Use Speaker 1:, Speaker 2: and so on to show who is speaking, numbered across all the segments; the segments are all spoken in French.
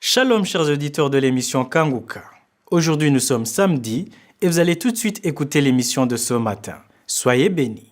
Speaker 1: Shalom chers auditeurs de l'émission Kanguka. Aujourd'hui nous sommes samedi et vous allez tout de suite écouter l'émission de ce matin. Soyez bénis.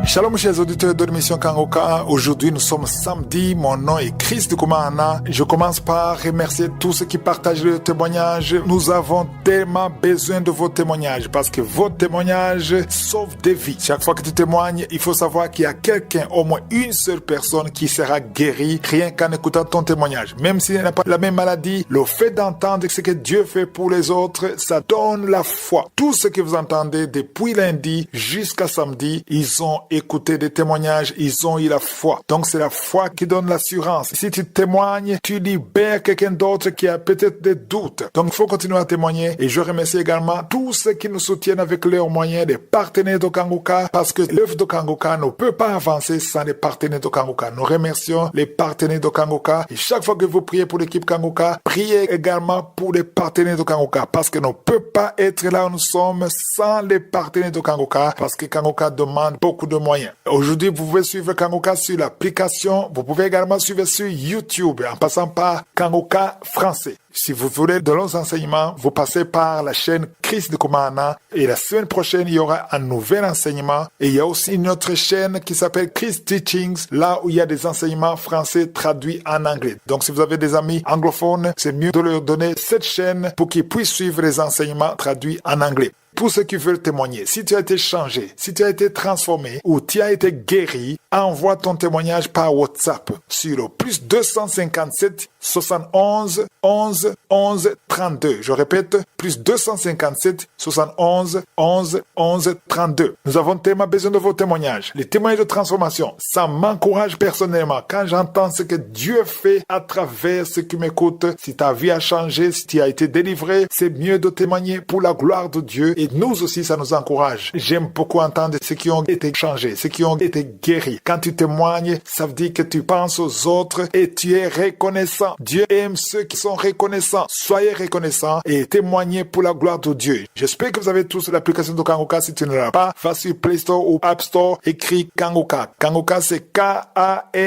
Speaker 2: Shalom chers auditeurs de l'émission Kangoka. Aujourd'hui nous sommes samedi, mon nom est Chris de Koumana. Je commence par remercier tous ceux qui partagent le témoignage. Nous avons tellement besoin de vos témoignages parce que vos témoignages sauvent des vies. Chaque fois que tu témoignes, il faut savoir qu'il y a quelqu'un, au moins une seule personne qui sera guérie rien qu'en écoutant ton témoignage. Même s'il n'a pas la même maladie, le fait d'entendre ce que Dieu fait pour les autres, ça donne la foi. Tout ce que vous entendez depuis lundi jusqu'à samedi, ils ont écouté des témoignages, ils ont eu la foi. Donc c'est la foi qui donne l'assurance. Si tu témoignes, tu libères quelqu'un d'autre qui a peut-être des doutes. Donc il faut continuer à témoigner. Et je remercie également tous ceux qui nous soutiennent avec leurs moyens, les partenaires de Kanguka, parce que l'œuvre de Kanguka ne peut pas avancer sans les partenaires de Kanguka. Nous remercions les partenaires de Kanguka. Et chaque fois que vous priez pour l'équipe Kanguka, priez également pour les partenaires de Kanguka, parce qu'on ne peut pas être là où nous sommes sans les partenaires de Kanguka, parce que Kanguka demande beaucoup de moyens. Aujourd'hui, vous pouvez suivre Kanguka sur l'application. Vous pouvez également suivre sur YouTube en passant par Kanguka français. Si vous voulez de longs enseignements, vous passez par la chaîne Chris de Koumana. Et la semaine prochaine, il y aura un nouvel enseignement. Et il y a aussi une autre chaîne qui s'appelle Chris Teachings, là où il y a des enseignements français traduits en anglais. Donc, si vous avez des amis anglophones, c'est mieux de leur donner cette chaîne pour qu'ils puissent suivre les enseignements traduits en anglais. Pour ceux qui veulent témoigner, si tu as été changé, si tu as été transformé ou tu as été guéri, envoie ton témoignage par WhatsApp sur le plus 257 71 11 11 32. Je répète, plus 257 71 11 11 32. Nous avons tellement besoin de vos témoignages. Les témoignages de transformation, ça m'encourage personnellement. Quand j'entends ce que Dieu fait à travers ceux qui m'écoutent, si ta vie a changé, si tu as été délivré, c'est mieux de témoigner pour la gloire de Dieu. Et nous aussi, ça nous encourage. J'aime beaucoup entendre ceux qui ont été changés, ceux qui ont été guéris. Quand tu témoignes, ça veut dire que tu penses aux autres et tu es reconnaissant. Dieu aime ceux qui sont reconnaissants. Soyez reconnaissants et témoignez pour la gloire de Dieu. J'espère que vous avez tous l'application de Kanguka. Si tu ne l'as pas, va sur Play Store ou App Store, écris Kanguka. Kanguka, c'est K-A-N-G-U-K-A.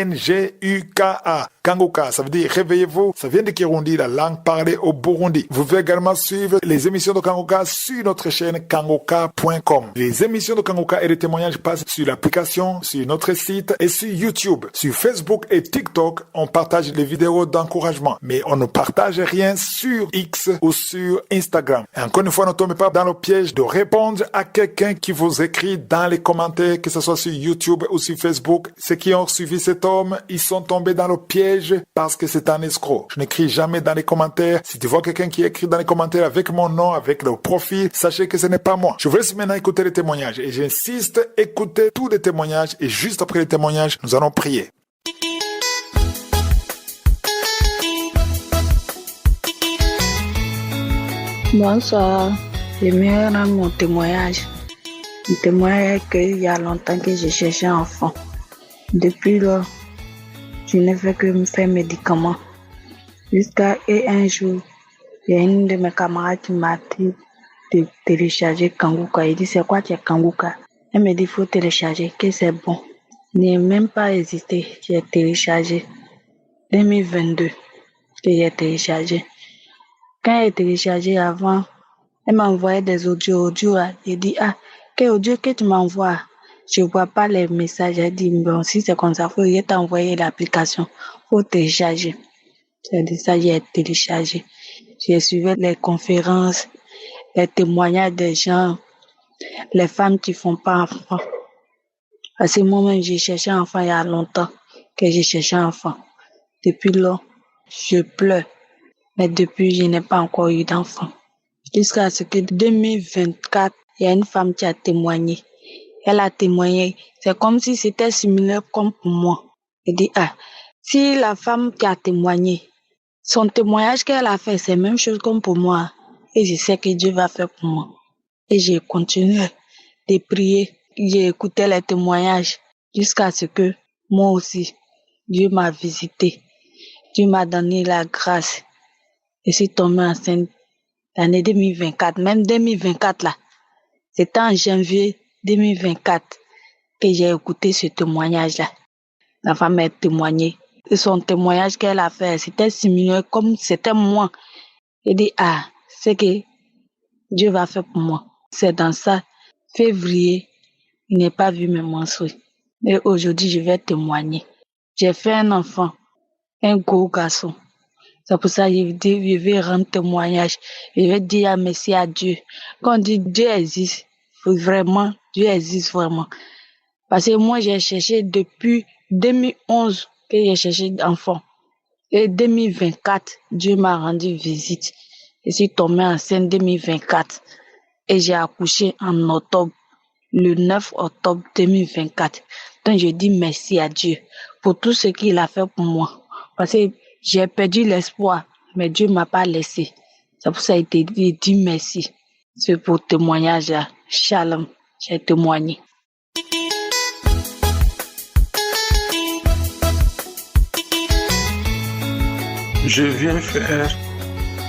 Speaker 2: Kanguka, ça veut dire réveillez-vous. Ça vient de Kirundi, la langue parlée au Burundi. Vous pouvez également suivre les émissions de Kanguka sur notre chaîne kanguka.com. Les émissions de Kanguka et les témoignages passent sur l'application, sur notre site et sur YouTube. Sur Facebook et TikTok, on partage les vidéos d'encouragement. Mais on ne partage rien sur X ou sur Instagram. Et encore une fois, ne tombez pas dans le piège de répondre à quelqu'un qui vous écrit dans les commentaires, que ce soit sur YouTube ou sur Facebook. Ceux qui ont suivi cet homme, ils sont tombés dans le piège parce que c'est un escroc. Je n'écris jamais dans les commentaires. Si tu vois quelqu'un qui écrit dans les commentaires avec mon nom, avec le profil, sachez que ce n'est pas moi. Je vous laisse maintenant écouter les témoignages et j'insiste, écoutez tous les témoignages et juste après les témoignages, nous allons prier.
Speaker 3: Bonsoir, j'aimerais rendre mon témoignage. Un témoignage qu'il y a longtemps que j'ai cherché un enfant. Depuis lors, je n'ai fait que me faire médicaments. Jusqu'à un jour, il y a une de mes camarades qui m'a dit de télécharger Kanguka. Il dit, c'est quoi Kanguka? Elle me dit, il faut télécharger, que c'est bon. Je n'ai même pas hésité, j'ai téléchargé. 2022, que j'ai téléchargé. Quand j'ai téléchargé avant, elle m'a envoyé des audios. J'ai dit, quel audio que tu m'envoies? Je vois pas les messages. Elle dit, bon, si c'est comme ça, faut t'envoyer l'application. Faut télécharger. J'ai dit ça, j'ai téléchargé. J'ai suivi les conférences, les témoignages des gens, les femmes qui font pas enfant. À ce moment, j'ai cherché un enfant il y a longtemps que j'ai cherché un enfant. Depuis là, je pleure. Mais depuis, je n'ai pas encore eu d'enfant. Jusqu'à ce que 2024, il y a une femme qui a témoigné. Elle a témoigné. C'est comme si c'était similaire comme pour moi. Elle dit, si la femme qui a témoigné, son témoignage qu'elle a fait, c'est la même chose comme pour moi. Et je sais que Dieu va faire pour moi. Et j'ai continué de prier. J'ai écouté les témoignages jusqu'à ce que moi aussi, Dieu m'a visité. Dieu m'a donné la grâce. Je suis tombée enceinte l'année 2024. Même 2024 là. C'était en janvier 2024 que j'ai écouté ce témoignage là. La femme a témoigné. Et son témoignage qu'elle a fait, c'était similaire comme c'était moi. Elle dit, c'est que Dieu va faire pour moi. C'est dans ça, février, il n'est pas vu mes menstrues. Et aujourd'hui, je vais témoigner. J'ai fait un enfant, un gros garçon. C'est pour ça que je vais rendre témoignage. Je vais dire merci à Dieu. Quand on dit Dieu existe, vraiment, Dieu existe vraiment. Parce que moi, j'ai cherché depuis 2011 que j'ai cherché d'enfant. Et 2024, Dieu m'a rendu visite. Je suis tombée enceinte 2024. Et j'ai accouché en octobre, le 9 octobre 2024. Donc, je dis merci à Dieu pour tout ce qu'il a fait pour moi. Parce que j'ai perdu l'espoir, mais Dieu m'a pas laissé. C'est pour ça que je dis merci. C'est pour témoignage là. Shalom, j'ai témoigné.
Speaker 4: Je viens faire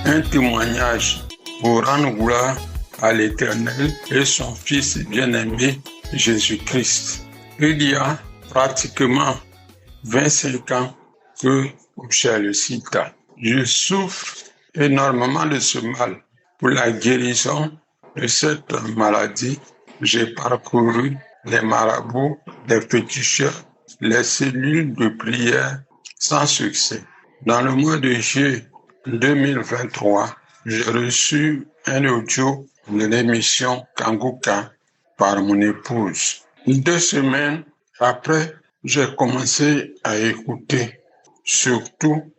Speaker 4: un témoignage pour rendre gloire à l'Éternel et son Fils bien-aimé Jésus-Christ. Il y a pratiquement 25 ans que j'ai le sida. Je souffre énormément de ce mal. Pour la guérison de cette maladie, j'ai parcouru les marabouts, les féticheurs, les cellules de prière sans succès. Dans le mois de juillet 2023, j'ai reçu un audio de l'émission Kanguka par mon épouse. 2 semaines après, j'ai commencé à écouter surtout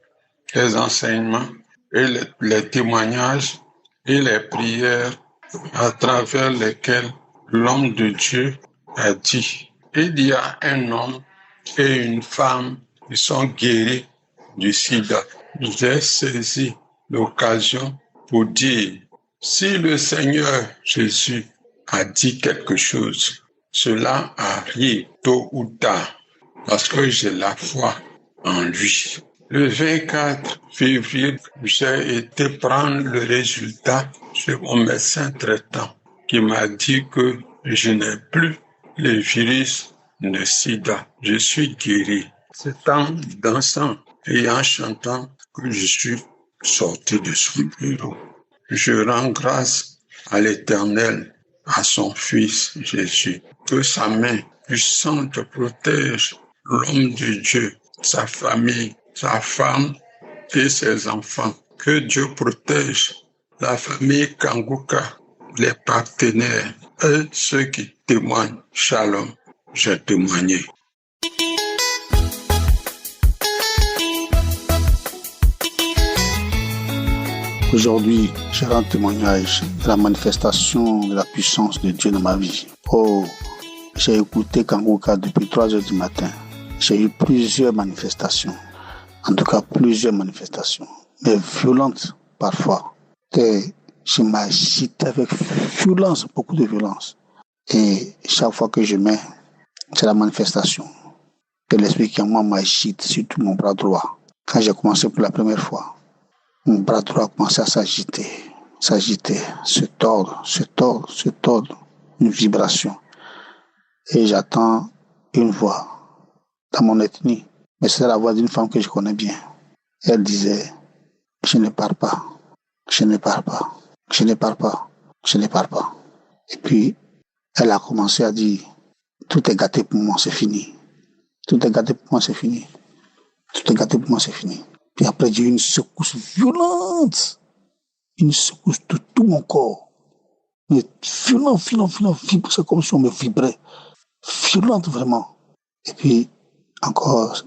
Speaker 4: les enseignements et les témoignages et les prières à travers lesquelles l'homme de Dieu a dit: il y a un homme et une femme qui sont guéris du sida. J'ai saisi l'occasion pour dire: si le Seigneur Jésus a dit quelque chose, cela arrive tôt ou tard, parce que j'ai la foi en lui. Le 24 février, j'ai été prendre le résultat chez mon médecin traitant qui m'a dit que je n'ai plus le virus de sida. Je suis guéri. C'est en dansant et en chantant que je suis sorti de son bureau. Je rends grâce à l'Éternel, à son Fils Jésus, que sa main puissante protège l'homme de Dieu, sa famille, sa femme et ses enfants. Que Dieu protège la famille Kanguka, les partenaires et ceux qui témoignent. Shalom, j'ai témoigné.
Speaker 5: Aujourd'hui, je rends témoignage de la manifestation de la puissance de Dieu dans ma vie. J'ai écouté Kanguka depuis 3 heures du matin. J'ai eu plusieurs manifestations. En tout cas, plusieurs manifestations. Mais violentes parfois. Et je m'agite avec violence, beaucoup de violence. Et chaque fois que je mets, c'est la manifestation. Que l'esprit qui en moi m'agite, surtout mon bras droit. Quand j'ai commencé pour la première fois, mon bras droit a commencé à s'agiter, se tordre, une vibration. Et j'entends une voix dans mon ethnie. Mais c'est la voix d'une femme que je connais bien. Elle disait: je ne pars pas. Et puis, elle a commencé à dire: tout est gâté pour moi, c'est fini. Puis après, j'ai eu une secousse violente. Une secousse de tout mon corps. Mais violent. C'est comme si on me vibrait. Violente, vraiment. Et puis, encore,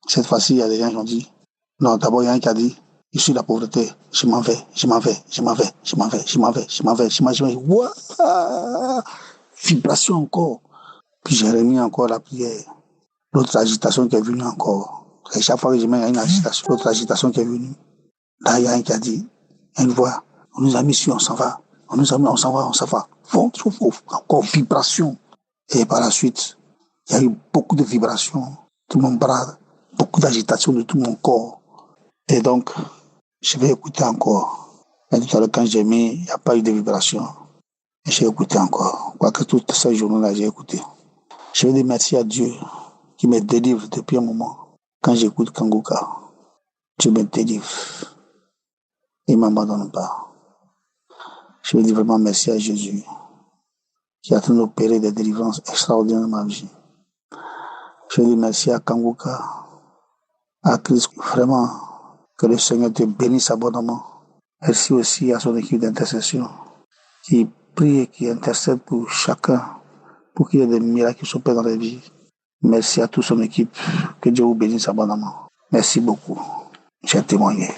Speaker 5: cette fois-ci, il y a des gens qui ont dit: non, d'abord, il y a un qui a dit: je suis la pauvreté, je m'en vais. Ouah! Vibration encore. Puis j'ai remis encore la prière. L'autre agitation qui est venue encore. Et chaque fois que je mets, il y a une agitation, l'autre agitation qui est venue. Là, il y a un qui a dit, une voix: on nous a mis ici, on s'en va. Encore vibration. Et par la suite, il y a eu beaucoup de vibrations. Tout mon bras, beaucoup d'agitation de tout mon corps. Et donc, je vais écouter encore. Mais tout à l'heure, quand j'ai mis, il n'y a pas eu de vibration. Et j'ai écouté encore. Quoique toutes ces journées-là, j'ai écouté. Je vais dire merci à Dieu qui me délivre depuis un moment. Quand j'écoute Kanguka, Dieu me délivre. Il ne m'abandonne pas. Je veux dire vraiment merci à Jésus qui a train d'opérer des délivrances extraordinaires dans ma vie. Je veux dire merci à Kanguka, à Christ, vraiment, que le Seigneur te bénisse abondamment. Merci aussi à son équipe d'intercession qui prie et qui intercède pour chacun, pour qu'il y ait des miracles qui s'opèrent dans la vie. Merci à toute son équipe. Que Dieu vous bénisse abondamment. Merci beaucoup. J'ai témoigné.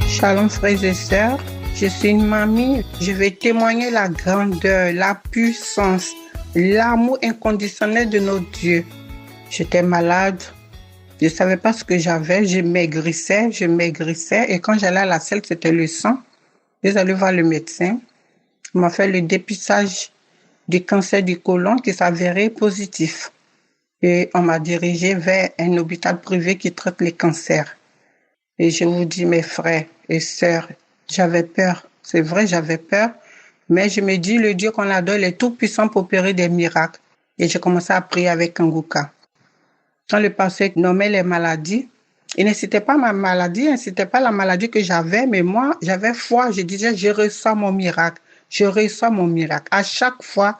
Speaker 6: Shalom frères et sœurs, je suis une mamie. Je vais témoigner la grandeur, la puissance, l'amour inconditionnel de notre Dieu. J'étais malade, je ne savais pas ce que j'avais, je maigrissais et quand j'allais à la selle, c'était le sang. J'ai allé voir le médecin, il m'a fait le dépistage du cancer du côlon qui s'avérait positif. Et on m'a dirigé vers un hôpital privé qui traite les cancers. Et je vous dis, mes frères et sœurs, j'avais peur. C'est vrai, j'avais peur. Mais je me dis, le Dieu qu'on adore, il est tout puissant pour opérer des miracles. Et j'ai commencé à prier avec Kanguka. Quand le pasteur nommait les maladies, il ne citait pas ma maladie, il ne citait pas la maladie que j'avais, mais moi, j'avais foi. Je disais, je reçois mon miracle. Je reçois mon miracle. À chaque fois,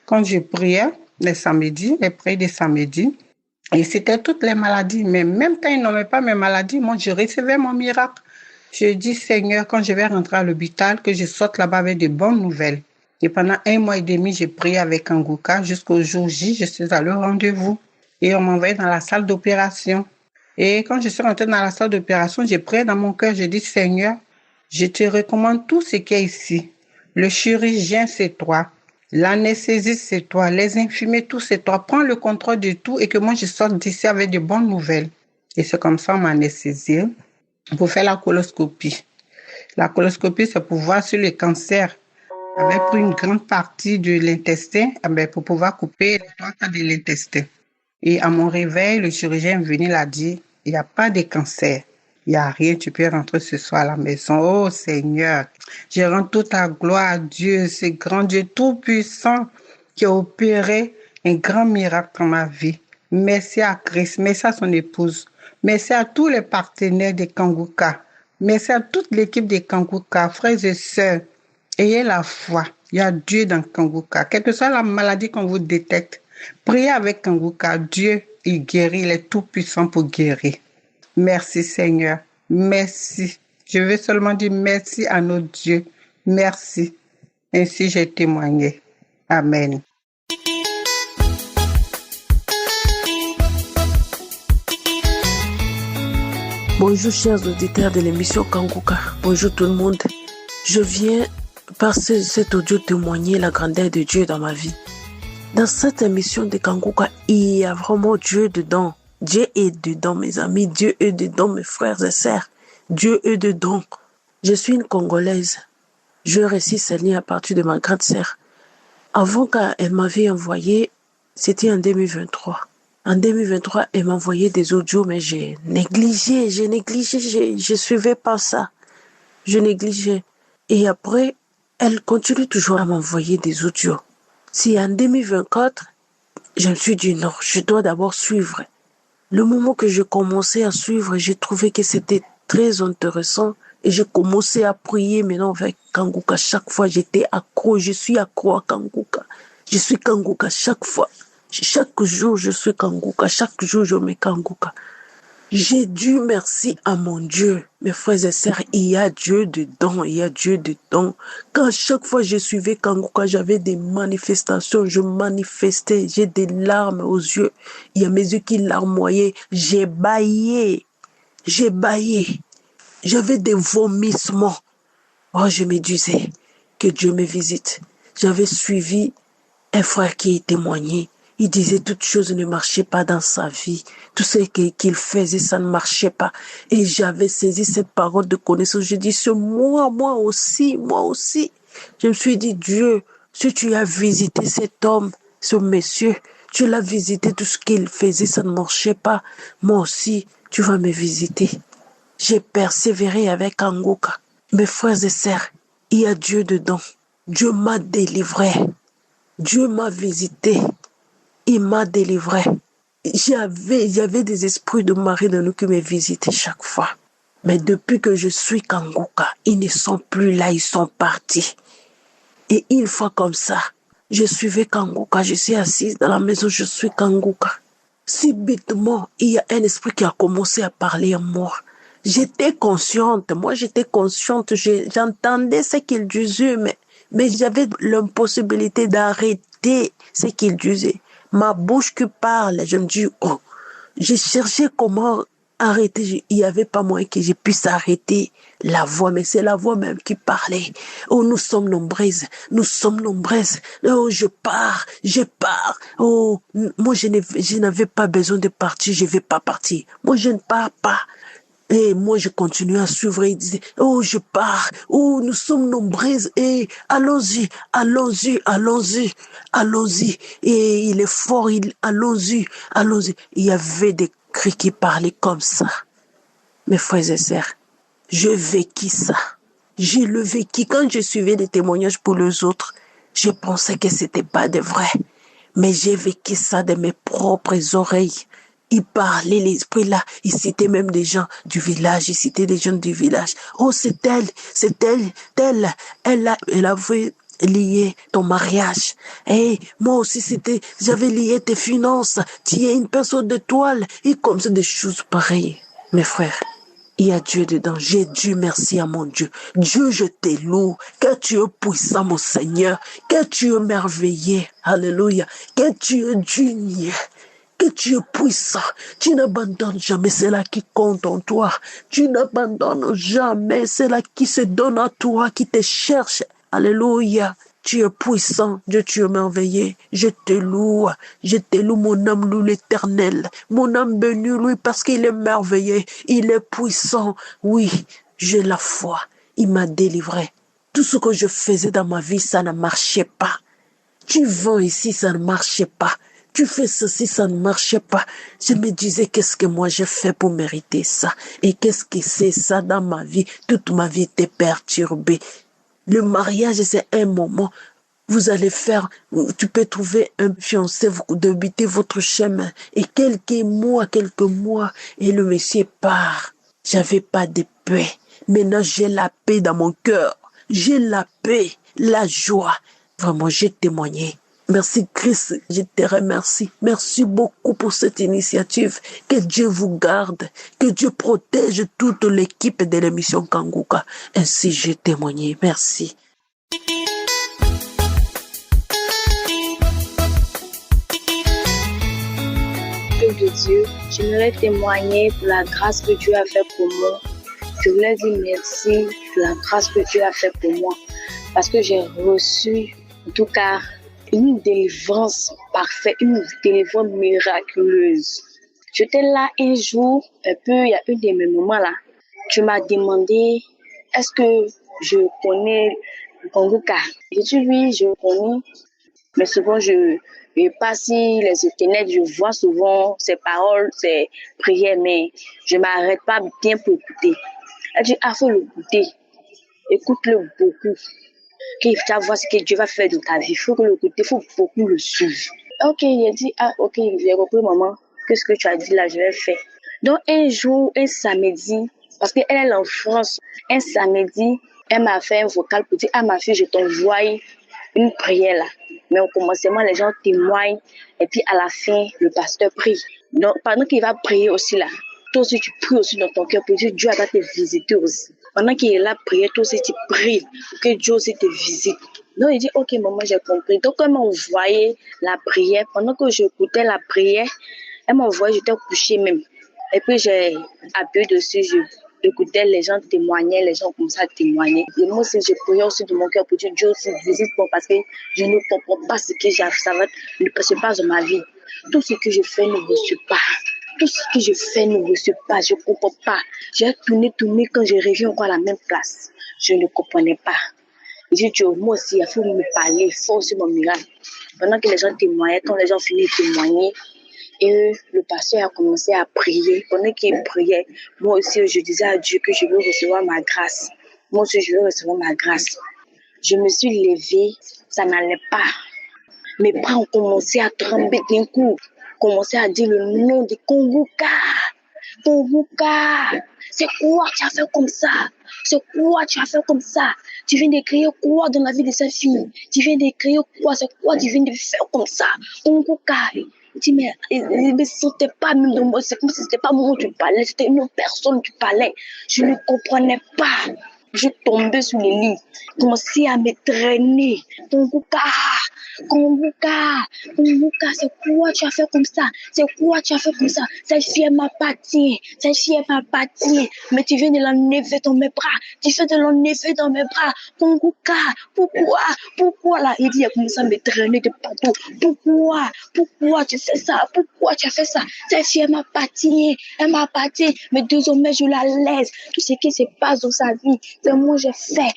Speaker 6: quand je priais, les samedis, les prières des samedis, et c'était toutes les maladies. Mais même quand ils nommaient pas mes maladies, moi, je recevais mon miracle. Je dis, Seigneur, quand je vais rentrer à l'hôpital, que je sorte là-bas avec de bonnes nouvelles. Et pendant 1 mois et demi, j'ai prié avec Kanguka jusqu'au jour J, je suis allée au rendez-vous. Et on m'envoyait dans la salle d'opération. Et quand je suis rentrée dans la salle d'opération, j'ai prié dans mon cœur, j'ai dit, Seigneur, je te recommande tout ce qui est ici. Le chirurgien, c'est toi. L'anesthésiste, c'est toi. Les infirmiers, tout, c'est toi. Prends le contrôle de tout et que moi, je sorte d'ici avec de bonnes nouvelles. Et c'est comme ça, on m'a anesthésié pour faire la coloscopie. La coloscopie, c'est pour voir sur le cancer. On avait pris une grande partie de l'intestin pour pouvoir couper les 3 quarts de l'intestin. Et à mon réveil, le chirurgien est venu, il a dit, il n'y a pas de cancer. Il n'y a rien, tu peux rentrer ce soir à la maison. Oh Seigneur, je rends toute la gloire à Dieu, ce grand Dieu tout-puissant qui a opéré un grand miracle dans ma vie. Merci à Christ, merci à son épouse, merci à tous les partenaires de Kanguka, merci à toute l'équipe de Kanguka, frères et sœurs. Ayez la foi, il y a Dieu dans Kanguka. Quelle que soit la maladie qu'on vous détecte, priez avec Kanguka. Dieu, il guérit, il est tout-puissant pour guérir. Merci Seigneur, merci. Je veux seulement dire merci à notre Dieu. Merci. Ainsi j'ai témoigné. Amen.
Speaker 7: Bonjour chers auditeurs de l'émission Kanguka. Bonjour tout le monde. Je viens par cet audio témoigner la grandeur de Dieu dans ma vie. Dans cette émission de Kanguka, il y a vraiment Dieu dedans. Dieu est dedans, mes amis. Dieu est dedans, mes frères et sœurs. Dieu est dedans. Je suis une Congolaise. Je récite ces liens à partir de ma grande sœur. Avant qu'elle m'avait envoyé, c'était en 2023. En 2023, elle m'envoyait des audios, mais j'ai négligé, je suivais pas ça. Je négligeais. Et après, elle continue toujours à m'envoyer des audios. Si en 2024, je me suis dit non, je dois d'abord suivre. Le moment que je commençais à suivre, j'ai trouvé que c'était très intéressant et j'ai commencé à prier maintenant avec Kanguka. Chaque fois, j'étais accro, je suis accro à Kanguka. Je suis Kanguka chaque fois. Chaque jour, je suis Kanguka. Chaque jour, je mets Kanguka. J'ai dû merci à mon Dieu. Mes frères et sœurs, il y a Dieu dedans, il y a Dieu dedans. Quand chaque fois je suivais Kanguka, j'avais des manifestations, je manifestais, j'ai des larmes aux yeux. Il y a mes yeux qui larmoyaient, j'ai bâillé. J'avais des vomissements. Oh, je me disais que Dieu me visite. J'avais suivi un frère qui témoignait. Il disait toutes choses ne marchaient pas dans sa vie. Tout ce qu'il faisait, ça ne marchait pas. Et j'avais saisi cette parole de connaissance. Je dis, c'est moi aussi. Je me suis dit, Dieu, si tu as visité cet homme, ce monsieur, tu l'as visité, tout ce qu'il faisait, ça ne marchait pas. Moi aussi, tu vas me visiter. J'ai persévéré avec Kanguka. Mes frères et sœurs, il y a Dieu dedans. Dieu m'a délivré. Dieu m'a visité. Il m'a délivré. Il y avait des esprits de mari de nous qui me visitaient chaque fois. Mais depuis que je suis Kanguka, ils ne sont plus là, ils sont partis. Et une fois comme ça, je suivais Kanguka, je suis assise dans la maison, je suis Kanguka. Subitement, il y a un esprit qui a commencé à parler à moi. J'étais consciente, j'entendais ce qu'il disait, mais j'avais l'impossibilité d'arrêter ce qu'il disait. Ma bouche qui parle, je me dis, oh, j'ai cherché comment arrêter, il n'y avait pas moyen que je puisse arrêter la voix, mais c'est la voix même qui parlait. Oh, nous sommes nombreuses. Oh, je pars. Oh, moi, je n'avais pas besoin de partir, je ne vais pas partir. Moi, je ne pars pas. Et moi, je continue à suivre. Il disait, oh, je pars. Oh, nous sommes nombreuses. Et allons-y. Et il est fort, allons-y. Il y avait des cris qui parlaient comme ça. Mes frères et sœurs, je vécu ça. J'ai le vécu. Quand je suivais des témoignages pour les autres, je pensais que c'était pas de vrai. Mais j'ai vécu ça de mes propres oreilles. Il parlait, l'esprit là, il citait même des gens du village, Oh, c'est elle avait lié ton mariage. Et moi aussi j'avais lié tes finances. Tu es une personne d'étoile. Et comme ça, des choses pareilles. Mes frères, il y a Dieu dedans. J'ai Dieu, merci à mon Dieu. Dieu, je te loue. Que tu es puissant, mon Seigneur. Que tu es merveilleux. Alléluia. Que tu es digne. Que tu es puissant. Tu n'abandonnes jamais ceux-là qui comptent en toi. Tu n'abandonnes jamais ceux-là qui se donnent à toi, qui te cherchent. Alléluia. Tu es puissant, Dieu, tu es merveilleux. Je te loue, mon âme loue l'Éternel. Mon âme bénit lui parce qu'il est merveilleux, il est puissant. Oui, j'ai la foi, il m'a délivré. Tout ce que je faisais dans ma vie, ça ne marchait pas. Tu vends ici, ça ne marchait pas. Tu fais ceci, ça ne marchait pas. Je me disais, qu'est-ce que moi j'ai fait pour mériter ça? Et qu'est-ce que c'est ça dans ma vie? Toute ma vie était perturbée. Le mariage, c'est un moment. Vous allez tu peux trouver un fiancé, vous débutez votre chemin. Et quelques mois, et le monsieur part. J'avais pas de paix. Maintenant, j'ai la paix dans mon cœur. J'ai la paix, la joie. Vraiment, j'ai témoigné. Merci Christ, je te remercie. Merci beaucoup pour cette initiative. Que Dieu vous garde, que Dieu protège toute l'équipe de l'émission Kanguka. Ainsi j'ai témoigné. Merci.
Speaker 3: De Dieu, j'aimerais témoigner pour la grâce que Dieu a fait pour moi. Je voulais dire merci pour la grâce que Dieu a fait pour moi. Parce que j'ai reçu, en tout cas, une délivrance parfaite, une délivrance miraculeuse. J'étais là un jour, il y a un de mes moments là, tu m'as demandé, est-ce que je connais Kanguka? J'ai dit oui, je connais, mais souvent je passe sur les internet, je vois souvent ses paroles, ses prières, mais je ne m'arrête pas bien pour écouter. Elle dit, faut l'écouter, écoute-le beaucoup. Qu'il va voir ce que Dieu va faire de ta vie. Il faut que l'écouter, il faut beaucoup le suivre. Ok, il a dit, ok, j'ai compris, maman. Qu'est-ce que tu as dit là, je vais faire. Donc, un jour, un samedi, parce qu'elle est en France, un samedi, elle m'a fait un vocal pour dire, ma fille, je t'envoie une prière là. Mais au commencement, les gens témoignent, et puis à la fin, le pasteur prie. Donc, pendant qu'il va prier aussi là, toi aussi, tu pries aussi dans ton cœur pour dire, Dieu va te visiter aussi. Pendant qu'il est là, prier, toi aussi, tu pries pour que Dieu aussi te visite. Donc, il dit, ok, maman, j'ai compris. Donc, elle m'a envoyé la prière. Pendant que j'écoutais la prière, elle m'a envoyé, j'étais couchée même. Et puis, j'ai appuyé dessus, j'écoutais les gens témoigner, les gens comme ça témoigner. Et moi aussi, je priais aussi de mon cœur pour dire, Dieu aussi visite-moi parce que je ne comprends pas ce que ça ne se passe dans ma vie. Tout ce que je fais ne reçoit pas. Tout ce que je fais ne reçoit pas, je ne comprends pas. J'ai tourné, quand je reviens encore à la même place. Je ne comprenais pas. J'ai dit, moi aussi, il faut me parler, il faut aussi mon miracle. Pendant que les gens témoignaient, quand les gens finissaient de témoigner, et le pasteur a commencé à prier. Pendant qu'il priait, moi aussi, je disais à Dieu que je veux recevoir ma grâce. Moi aussi, je veux recevoir ma grâce. Je me suis levée, ça n'allait pas. Mes bras ont commencé à trembler d'un coup. Commencé à dire le nom de Konguka. Konguka, c'est quoi tu as fait comme ça? C'est quoi tu as fait comme ça? Tu viens de créer quoi dans la vie de cette fille? Tu viens de créer quoi? C'est quoi tu viens de faire comme ça? Konguka. Il dit, mais il ne sentait pas même de moi. C'est comme si c'était pas moi qui parlais, c'était une autre personne qui parlait. Je ne comprenais pas. Je tombais sur le lit, commençais à me traîner. Konguka, c'est quoi tu as fait comme ça? C'est quoi tu as fait comme ça? Cette fille m'appartient, mais tu viens de l'enlever dans mes bras. Tu viens de l'enlever dans mes bras. Konguka, pourquoi là? Il dit, il a commencé à me traîner de partout. Pourquoi tu fais ça? Pourquoi tu as fait ça? Cette fille m'appartient, mais désormais je la laisse. Tout ce qui se passe dans sa vie, c'est moi j'ai fait,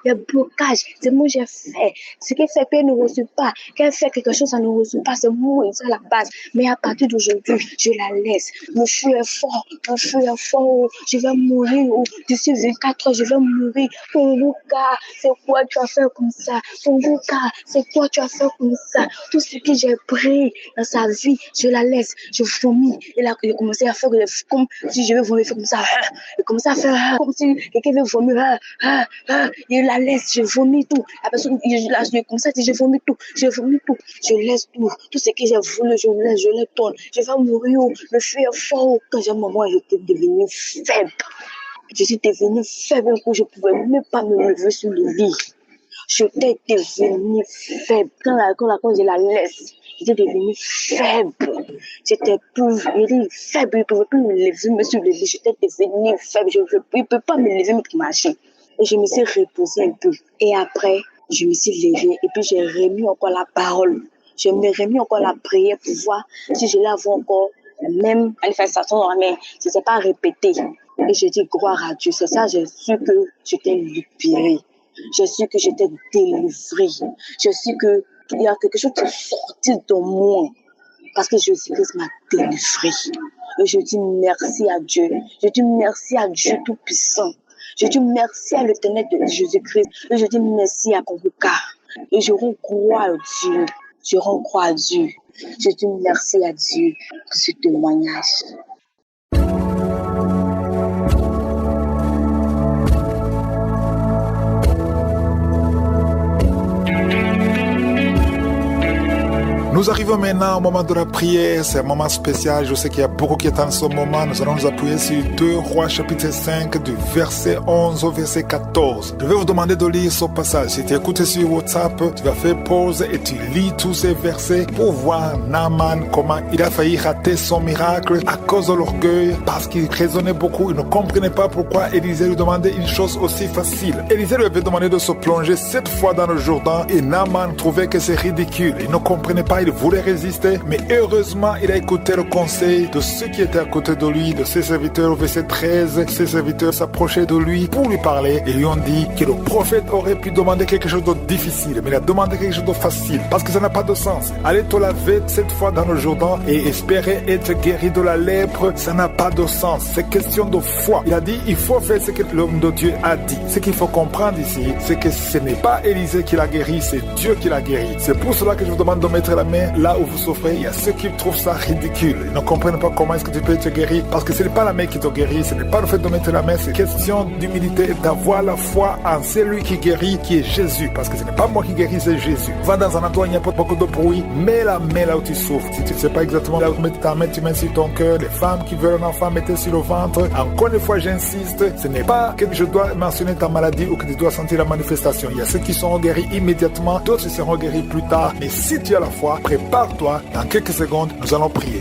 Speaker 3: les blocages, c'est moi j'ai fait. Ce qui fait qu'elle ne reçoit pas, qu'elle fait quelque chose, ça ne reçoit pas, c'est moi, c'est la base. Mais à partir d'aujourd'hui, je la laisse. Mon feu est fort, je vais mourir, d'ici 24 heures, je vais mourir. Konguka, c'est quoi tu as fait comme ça? Konguka, c'est quoi tu as fait comme ça? Tout ce que j'ai pris dans sa vie, je la laisse, je vomis. Et là, il a commencé à faire comme si je vais vomir comme ça. Il commence à faire comme si quelqu'un veut vomir. Il la laisse, je vomis tout. La personne, je comme ça, je vomis tout. Je laisse tout. Tout ce que j'ai voulu, je laisse, je le donne. Je vais mourir. Le feu est fort. Quand j'ai un moment, j'étais devenue faible. Je suis devenue faible. Je ne pouvais même pas me lever sur le lit. J'étais devenue faible. Quand je la laisse, j'étais devenue faible. J'étais faible. Je ne pouvais plus me lever sur le lit. J'étais devenue faible. Je ne peux pas me lever pour marcher. Et je me suis reposée un peu. Et après, je me suis levée. Et puis, j'ai remis encore la parole. Je me remis encore la prière pour voir si je l'avais encore la même manifestation dans la main. Ce n'était pas répété. Et j'ai dit gloire à Dieu. C'est ça, j'ai su que j'étais libérée. J'ai su que j'étais délivrée. J'ai su qu'il y a quelque chose qui est sorti de moi. Parce que Jésus-Christ m'a délivrée. Et je dis merci à Dieu. Je dis merci à Dieu Tout-Puissant. Je dis merci à l'éternel de Jésus-Christ. Et je dis merci à Konguka. Et je rends gloire à Dieu. Je dis merci à Dieu pour ce témoignage.
Speaker 2: Nous arrivons maintenant au moment de la prière. C'est un moment spécial. Je sais qu'il y a beaucoup qui attendent ce moment. Nous allons nous appuyer sur 2 Rois chapitre 5 du verset 11 au verset 14. Je vais vous demander de lire ce passage. Si tu écoutes sur WhatsApp, tu vas faire pause et tu lis tous ces versets pour voir Naaman comment il a failli rater son miracle à cause de l'orgueil, parce qu'il raisonnait beaucoup. Il ne comprenait pas pourquoi Élisée lui demandait une chose aussi facile. Élisée lui avait demandé de se plonger 7 fois dans le Jourdain et Naaman trouvait que c'est ridicule. Il ne comprenait pas. Il voulait résister, mais heureusement, il a écouté le conseil de ceux qui étaient à côté de lui, de ses serviteurs. Au verset 13, ses serviteurs s'approchaient de lui pour lui parler et lui ont dit que le prophète aurait pu demander quelque chose de difficile, mais il a demandé quelque chose de facile, parce que ça n'a pas de sens. Aller te laver 7 fois dans le Jourdain et espérer être guéri de la lèpre, ça n'a pas de sens. C'est question de foi. Il a dit, il faut faire ce que l'homme de Dieu a dit. Ce qu'il faut comprendre ici, c'est que ce n'est pas Élisée qui l'a guéri, c'est Dieu qui l'a guéri. C'est pour cela que je vous demande de mettre la main là où vous souffrez. Il y a ceux qui trouvent ça ridicule. Ils ne comprennent pas comment est-ce que tu peux être guéri, parce que ce n'est pas la main qui te guérit, ce n'est pas le fait de mettre la main, c'est question d'humilité, d'avoir la foi en celui qui guérit, qui est Jésus, parce que ce n'est pas moi qui guéris, c'est Jésus. Va dans un endroit où il n'y a pas beaucoup de bruit, mets la main là où tu souffres. Si tu ne sais pas exactement là où tu mets ta main, tu mets sur ton cœur. Les femmes qui veulent un enfant, mettez sur le ventre. Encore une fois, j'insiste, ce n'est pas que je dois mentionner ta maladie ou que tu dois sentir la manifestation. Il y a ceux qui seront guéris immédiatement, d'autres seront guéris plus tard. Mais si tu as la foi, prépare-toi, dans quelques secondes, nous allons prier.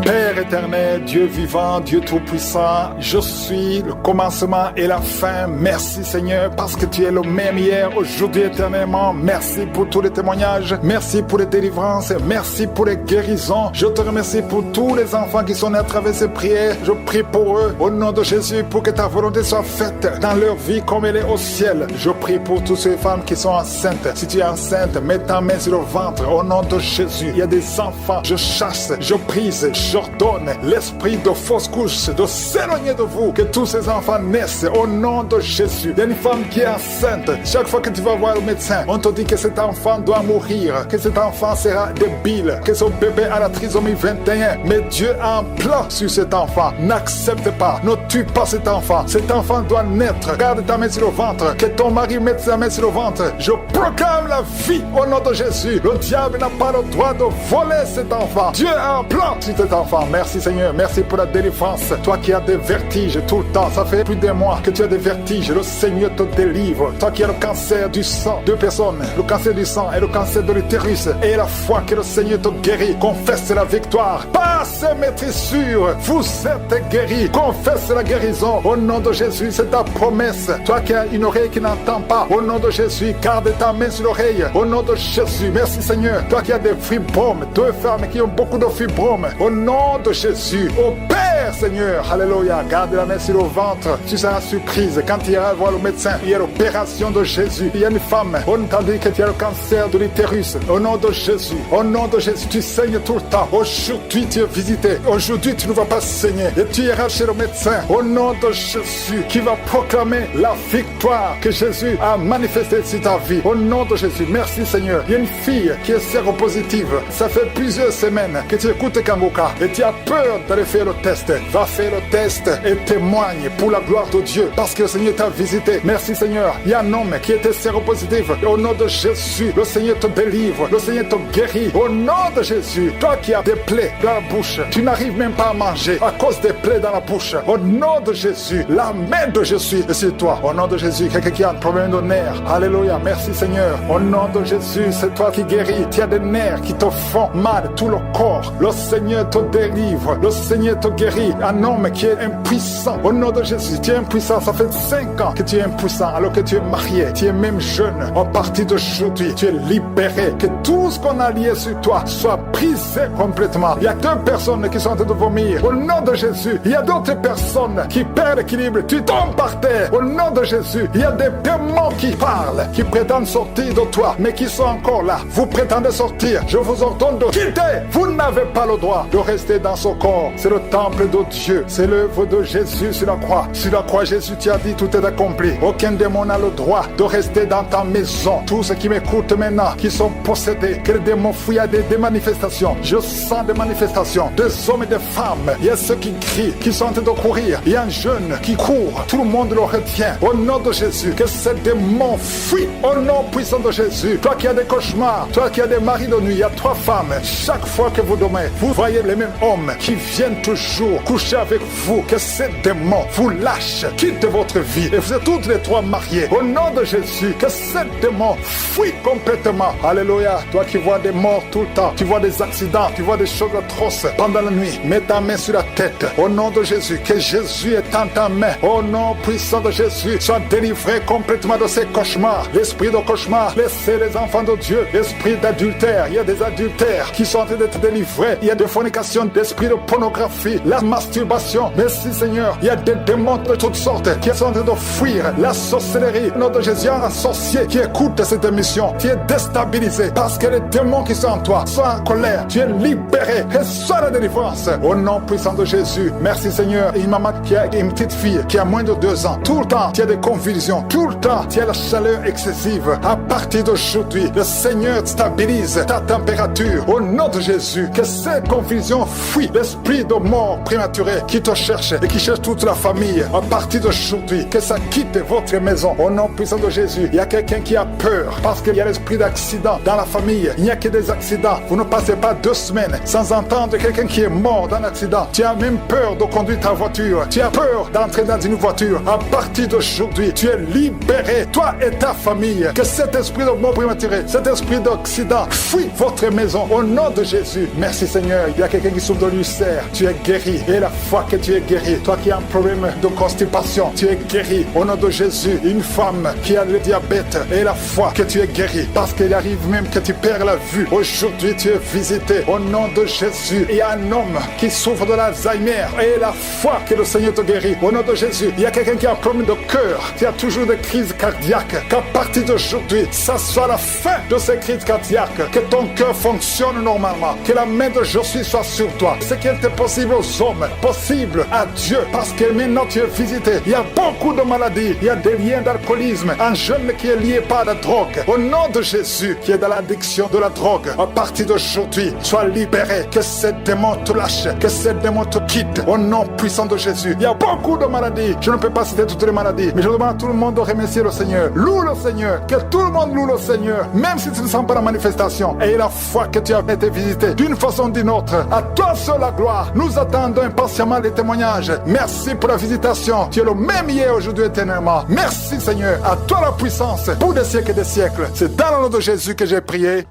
Speaker 2: Père éternel, Dieu vivant, Dieu tout-puissant, je suis le commencement et la fin. Merci Seigneur, parce que tu es le même hier, aujourd'hui, éternellement. Merci pour tous les témoignages, merci pour les délivrances, merci pour les guérisons. Je te remercie pour tous les enfants qui sont nés à travers ces prières. Je prie pour eux, au nom de Jésus, pour que ta volonté soit faite dans leur vie comme elle est au ciel. Je prie pour toutes ces femmes qui sont enceintes. Si tu es enceinte, mets ta main sur le ventre, au nom de Jésus. Il y a des enfants, je chasse, je prise, j'ordonne ordonne l'esprit de fausse couche de s'éloigner de vous, que tous ces enfants naissent au nom de Jésus. Il y a une femme qui est enceinte. Chaque fois que tu vas voir le médecin, on te dit que cet enfant doit mourir, que cet enfant sera débile, que son bébé a la trisomie 21. Mais Dieu a un plan sur cet enfant. N'accepte pas, ne tue pas cet enfant. Cet enfant doit naître. Garde ta main sur le ventre, que ton mari mette sa main sur le ventre. Je proclame la vie au nom de Jésus. Le diable n'a pas le droit de voler cet enfant. Dieu a un plan sur cet enfant. Merci Seigneur, merci pour la délivrance. Toi qui as des vertiges tout le temps, ça fait plus d'un mois que tu as des vertiges. Le Seigneur te délivre. Toi qui as le cancer du sang, deux personnes, le cancer du sang et le cancer de l'utérus, et la foi que le Seigneur te guérit, confesse la victoire. Passe maîtrise sûre, vous êtes guéris. Confesse la guérison au nom de Jésus, c'est ta promesse. Toi qui as une oreille qui n'entend pas, au nom de Jésus, garde ta main sur l'oreille, au nom de Jésus. Merci Seigneur. Toi qui as des fibromes, deux femmes qui ont beaucoup de fibromes, au nom de Jésus, au Père Seigneur, alléluia, garde la main sur le ventre. Tu seras surprise quand tu iras voir le médecin. Il y a l'opération de Jésus. Il y a une femme, on t'a dit que tu as le cancer de l'utérus. Au nom de Jésus, au nom de Jésus, tu saignes tout le temps. Aujourd'hui tu es visité. Aujourd'hui tu ne vas pas saigner. Et tu iras chez le médecin. Au nom de Jésus, qui va proclamer la victoire que Jésus a manifestée sur ta vie. Au nom de Jésus, merci Seigneur. Il y a une fille qui est séropositive. Ça fait plusieurs semaines que tu écoutes Kanguka et tu as peur d'aller faire le test. Va faire le test et témoigne pour la gloire de Dieu parce que le Seigneur t'a visité. Merci Seigneur. Il y a un homme qui était séropositif. Et au nom de Jésus, le Seigneur te délivre. Le Seigneur te guérit. Au nom de Jésus, toi qui as des plaies dans la bouche, tu n'arrives même pas à manger à cause des plaies dans la bouche. Au nom de Jésus, la main de Jésus est sur toi. Au nom de Jésus, quelqu'un qui a un problème de nerfs. Alléluia. Merci Seigneur. Au nom de Jésus, c'est toi qui guéris. Tu as des nerfs qui te font mal, tout le corps. Le Seigneur te délivre. Le Seigneur te guérit. Un homme qui est impuissant. Au nom de Jésus, tu es impuissant. Ça fait 5 ans que tu es impuissant alors que tu es marié. Tu es même jeune. À partir d'aujourd'hui, tu es libéré. Que tout ce qu'on a lié sur toi soit brisé complètement. Il y a 2 personnes qui sont en train de vomir. Au nom de Jésus, il y a d'autres personnes qui perdent l'équilibre. Tu tombes par terre. Au nom de Jésus, il y a des démons qui parlent, qui prétendent sortir de toi, mais qui sont encore là. Vous prétendez sortir. Je vous ordonne de quitter. Vous n'avez pas le droit de rester dans ce corps. C'est le temple de Dieu. C'est l'œuvre de Jésus sur la croix. Sur la croix, Jésus t'a dit tout est accompli. Aucun démon n'a le droit de rester dans ta maison. Tous ceux qui m'écoutent maintenant, qui sont possédés, que les démons fouillent à des manifestations. Je sens des manifestations, des hommes et des femmes. Il y a ceux qui crient, qui sont en train de courir. Il y a un jeune qui court. Tout le monde le retient. Au nom de Jésus, que ces démons fuient. Au nom puissant de Jésus. Toi qui as des cauchemars, toi qui as des maris de nuit, il y a 3 femmes. Chaque fois que vous dormez, vous voyez les mêmes hommes qui viennent toujours coucher avec vous. Que ces démons vous lâchent, quittent votre vie. Et vous êtes toutes les 3 mariés. Au nom de Jésus, que ces démons fuient complètement. Alléluia. Toi qui vois des morts tout le temps, tu vois des accidents, tu vois des choses atroces pendant la nuit. Mets ta main sur la tête. Au nom de Jésus, que Jésus est en ta main. Au nom puissant de Jésus, sois délivré complètement de ces cauchemars. L'esprit de cauchemar, laissez les enfants de Dieu. L'esprit d'adultère, il y a des adultères qui sont en train d'être délivrés. Il y a des fornications, d'esprit de pornographie, la masturbation. Merci Seigneur, il y a des démons de toutes sortes qui sont en train de fuir. La sorcellerie, au nom de Jésus, un sorcier qui écoute cette émission, qui est déstabilisé parce que les démons qui sont en toi sont en colère. Tu es libéré et sois la délivrance. Au nom puissant de Jésus, merci Seigneur. Une maman qui a une petite fille qui a moins de 2 ans, tout le temps, tu as des convulsions, tout le temps, tu as la chaleur excessive. À partir d'aujourd'hui, le Seigneur stabilise ta température. Au nom de Jésus, que ces confusions fuient. L'esprit de mort prématurée qui te cherche et qui cherche toute la famille. À partir d'aujourd'hui, que ça quitte votre maison. Au nom puissant de Jésus, il y a quelqu'un qui a peur parce qu'il y a l'esprit d'accident dans la famille. Il n'y a que des accidents. Vous ne passez pas 2 semaines sans entendre quelqu'un qui est mort dans un accident. Tu as même peur de conduire ta voiture. Tu as peur d'entrer dans une voiture. À partir d'aujourd'hui, tu es libéré. Toi et ta famille. Que cet esprit de mort prématurée, cet esprit d'accident fuit votre maison. Au nom de Jésus. Merci Seigneur. Il y a quelqu'un qui souffre de l'ulcère. Tu es guéri. guéri. Et la foi que tu es guéri, toi qui as un problème de constipation, tu es guéri. Au nom de Jésus, une femme qui a le diabète, et la foi que tu es guéri. Parce qu'il arrive même que tu perds la vue. Aujourd'hui, tu es visité. Au nom de Jésus, il y a un homme qui souffre de l'Alzheimer. Et la foi que le Seigneur te guérit. Au nom de Jésus, il y a quelqu'un qui a un problème de cœur, qui a toujours des crises cardiaques. Qu'à partir d'aujourd'hui, ça soit la fin de ces crises cardiaques. Que ton cœur fonctionne normalement. Que la main de Jésus soit sur toi. Ce qui était possible aux hommes, possible à Dieu. Parce que maintenant tu es visité. Il y a beaucoup de maladies. Il y a des liens d'alcoolisme. Un jeune qui est lié par la drogue. Au nom de Jésus, qui est dans l'addiction de la drogue, à partir d'aujourd'hui, sois libéré. Que ces démons te lâchent. Que ces démons te quittent. Au nom puissant de Jésus. Il y a beaucoup de maladies. Je ne peux pas citer toutes les maladies. Mais je demande à tout le monde de remercier le Seigneur. Loue le Seigneur. Que tout le monde loue le Seigneur. Même si tu ne sens pas la manifestation. Et la foi que tu as été visité d'une façon ou d'une autre. À toi seul la gloire. Nous attendons impatiemment les témoignages. Merci pour la visitation. Tu es le même hier, aujourd'hui, éternellement. Merci Seigneur. À toi la puissance pour des siècles et des siècles. C'est dans le nom de Jésus que j'ai prié.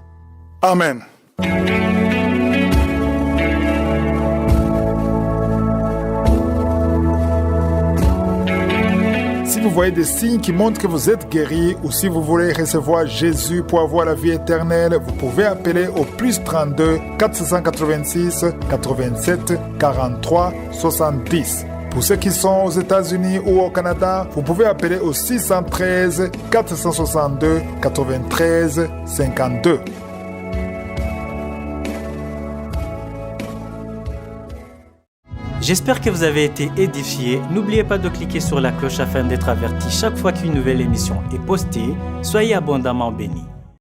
Speaker 2: Amen. Si vous voyez des signes qui montrent que vous êtes guéri ou si vous voulez recevoir Jésus pour avoir la vie éternelle, vous pouvez appeler au plus 32 486 87 43 70. Pour ceux qui sont aux États-Unis ou au Canada, vous pouvez appeler au 613 462 93 52.
Speaker 1: J'espère que vous avez été édifiés. N'oubliez pas de cliquer sur la cloche afin d'être averti chaque fois qu'une nouvelle émission est postée. Soyez abondamment bénis.